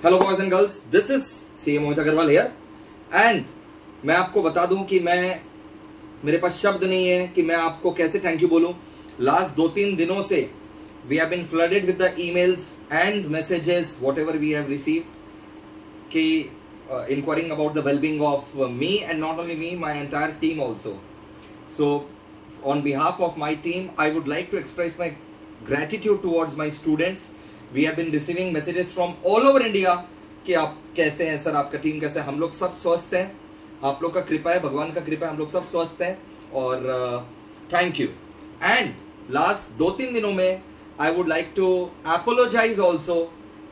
Hello boys and girls, this is CM Mohit Agarwal here and मैं आपको बता दूं कि मेरे पास शब्द नहीं है कि मैं आपको कैसे थैंक यू बोलूं। लास्ट 2-3 दिनों से we have been flooded with the emails and messages whatever we have received कि inquiring about the well-being of me and not only me, my entire team also. So on behalf of my team, I would like to express my gratitude towards my students. We have been receiving messages from all over India कि आप कैसे हैं sir, आपका team कैसे है। हम लोग सब स्वस्थ हैं, आप लोग का कृपा है, भगवान का कृपा है, हम लोग सब स्वस्थ हैं और थैंक यू। एंड लास्ट 2-3 दिनों में I would like to apologise also,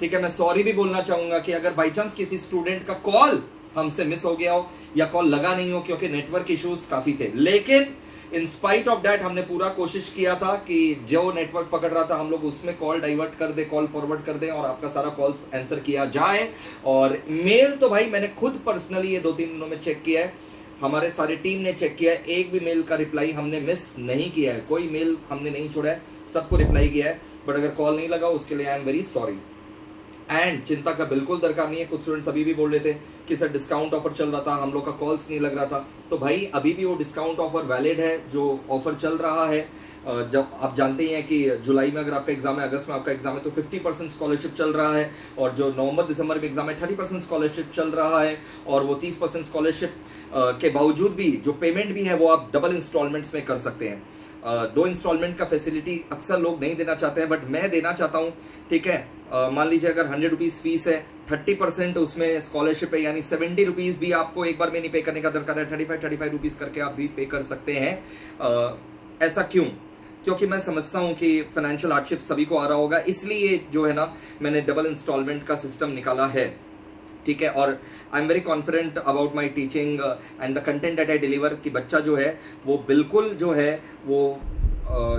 ठीक है। मैं सॉरी भी बोलना चाहूंगा कि अगर बाई चांस किसी स्टूडेंट का कॉल हमसे मिस हो गया हो या कॉल लगा नहीं हो, क्योंकि नेटवर्क इश्यूज काफी थे, लेकिन इन स्पाइट ऑफ दैट हमने पूरा कोशिश किया था कि जो नेटवर्क पकड़ रहा था हम लोग उसमें कॉल डाइवर्ट कर दे, कॉल फॉरवर्ड कर दें और आपका सारा कॉल्स आंसर किया जाए। और मेल तो भाई मैंने खुद पर्सनली ये 2-3 दिनों में चेक किया है, हमारे सारी टीम ने चेक किया है, एक भी मेल का रिप्लाई हमने मिस नहीं किया है, कोई मेल हमने नहीं छोड़ा है, सबको रिप्लाई किया है। बट अगर कॉल नहीं लगा उसके लिए I am very sorry and चिंता का बिल्कुल दरकार नहीं है। कुछ स्टूडेंट्स अभी भी बोल रहे थे कि सर डिस्काउंट ऑफर चल रहा था, हम लोग का कॉल्स नहीं लग रहा था, तो भाई अभी भी वो डिस्काउंट ऑफर वैलिड है जो ऑफर चल रहा है। जब आप जानते ही हैं कि जुलाई में अगर आपका एग्जाम है, अगस्त में आपका एग्जाम है, तो 50% स्कॉलरशिप चल रहा है और जो नवंबर दिसंबर में एग्जाम है 30% स्कॉलरशिप चल रहा है और वो 30% स्कॉलरशिप के बावजूद भी जो पेमेंट भी है वो आप डबल इंस्टॉलमेंट्स में कर सकते हैं। 2 इंस्टॉलमेंट का फैसिलिटी अक्सर लोग नहीं देना चाहते हैं बट मैं देना चाहता हूं, ठीक है। मान लीजिए अगर 100 रुपीज फीस है, 30% उसमें स्कॉलरशिप है, यानी 70 रुपीज भी आपको एक बार में नहीं पे करने का दरकार है, 35 रुपीज करके आप भी पे कर सकते हैं। ऐसा क्यों? क्योंकि मैं समझता हूं कि फाइनेंशियल हार्डशिप सभी को आ रहा होगा, इसलिए जो है ना मैंने डबल इंस्टॉलमेंट का सिस्टम निकाला है, ठीक है। और I am very confident about my teaching and the content that I deliver कि बच्चा जो है वो बिल्कुल जो है वो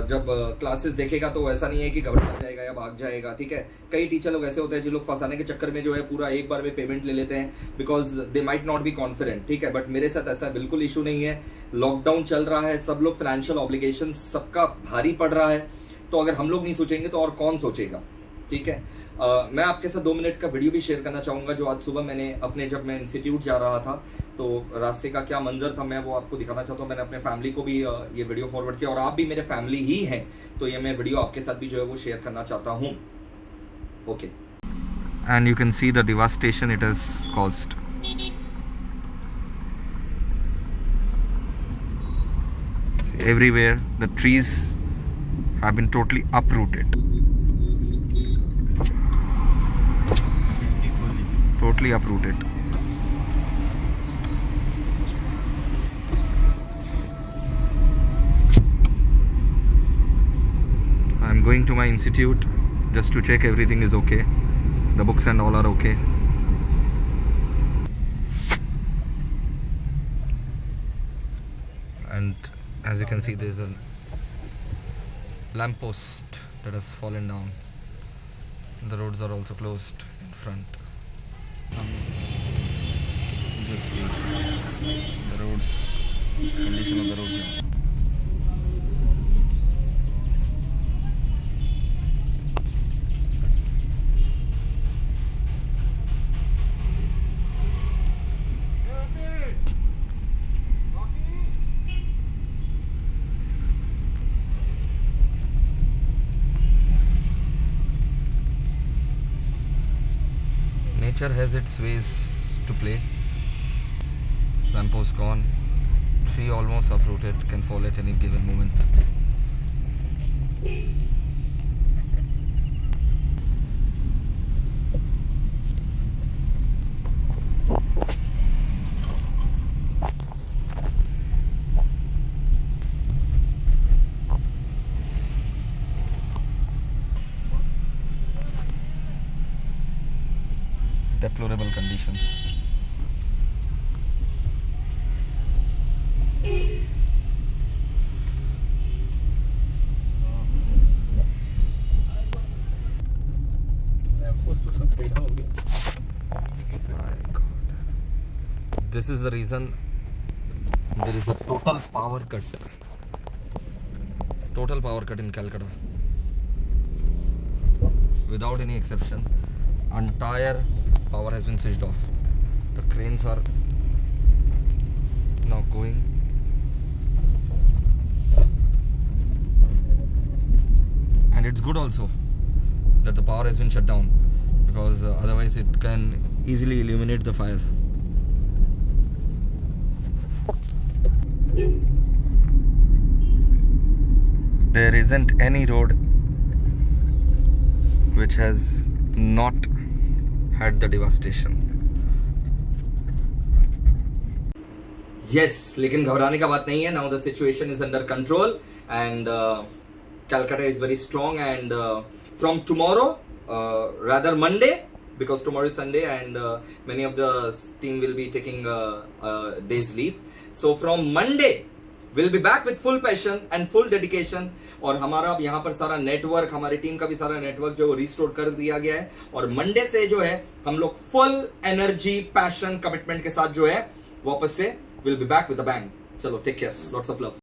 जब क्लासेस देखेगा तो ऐसा नहीं है कि घबरा जाएगा या भाग जाएगा, ठीक है। कई टीचर लोग ऐसे होते हैं जो लोग फंसाने के चक्कर में जो है पूरा एक बार में पेमेंट ले लेते हैं because they might not be confident, ठीक है। बट मेरे साथ ऐसा बिल्कुल इशू नहीं है। लॉकडाउन चल रहा है, सब लोग फाइनेंशियल ऑब्लिगेशन सबका भारी पड़ रहा है, तो अगर हम लोग नहीं सोचेंगे तो और कौन सोचेगा, ठीक है। मैं आपके साथ 2 मिनट का वीडियो भी शेयर करना चाहूँगा जो आज सुबह मैंने जब मैं इंस्टीट्यूट जा रहा था तो रास्ते का क्या मंजर था मैं वो आपको दिखाना चाहता हूँ। मैंने अपने फैमिली को भी ये वीडियो फॉरवर्ड किया और आप भी मेरे फैमिली ही हैं, तो ये मैं वीडियो आपके साथ भी जो है वो शेयर करना चाहता हूँ। Okay, and you can see the devastation it has caused. Everywhere the trees have been totally uprooted. Totally uprooted. I'm going to my institute just to check everything is okay. The books and all are okay. And as you can see, there's a lamp post that has fallen down. The roads are also closed in front. Just see the roads, condition of the roads. Nature has its ways to play. Lamppost gone, tree almost uprooted, can fall at any given moment. Deplorable conditions. This is the reason there is a total power cut. Total power cut in Calcutta. Without any exception. entire power has been switched off. The cranes are now going. And it's good also that the power has been shut down, because otherwise it can easily illuminate the fire. There isn't any road which has not had the devastation. Yes, लेकिन घबराने का बात नहीं है. Now the situation is under control and Calcutta is very strong, and from tomorrow, rather Monday, because tomorrow is Sunday and many of the team will be taking day's leave. So from Monday we'll be back with full passion and full dedication. और हमारा अब यहाँ पर सारा network, हमारी team का भी सारा नेटवर्क जो रिस्टोर कर दिया गया है, और मंडे से जो है हम लोग फुल एनर्जी, पैशन, कमिटमेंट के साथ जो है वापस से will be back with the bang. चलो, take care, lots of love.